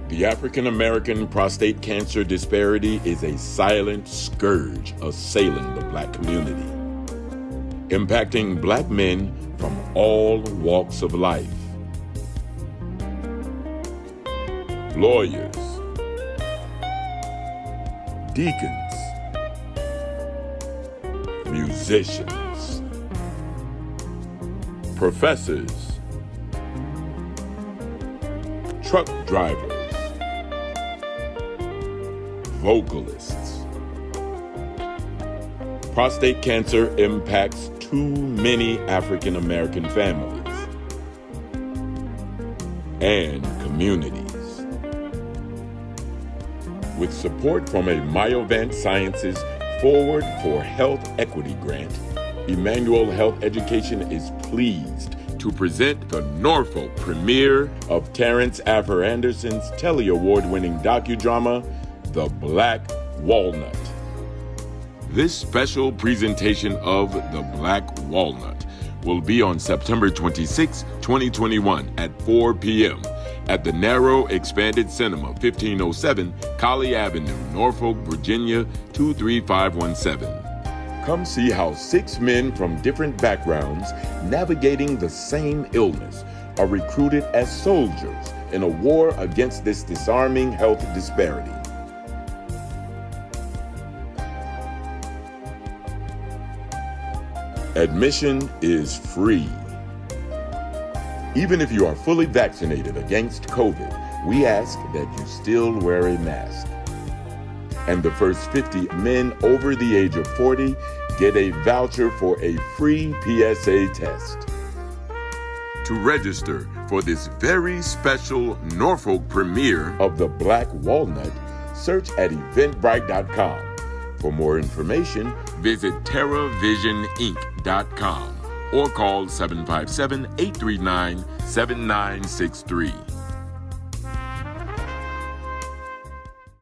The African American prostate cancer disparity is a silent scourge assailing the Black community, impacting Black men from all walks of life. Lawyers, deacons, musicians, professors, truck drivers, vocalists. Prostate cancer impacts too many African American families and communities. With support from a Myovant Sciences Forward for Health Equity grant, Emmanuel Health Education is pleased to present the Norfolk premiere of Terrence Afer-Anderson's Telly Award-winning docudrama, The Black Walnut. This special presentation of The Black Walnut will be on September 26, 2021 at 4 p.m. at the Narrow Expanded Cinema, 1507 Colley Avenue, Norfolk, Virginia, 23517. Come see how 6 men from different backgrounds navigating the same illness are recruited as soldiers in a war against this disarming health disparity. Admission is free. Even if you are fully vaccinated against COVID, we ask that you still wear a mask. And the first 50 men over the age of 40 get a voucher for a free PSA test. To register for this very special Norfolk premiere of The Black Walnut, search at eventbrite.com. For more information, visit terravisioninc.com or call 757-839-7963.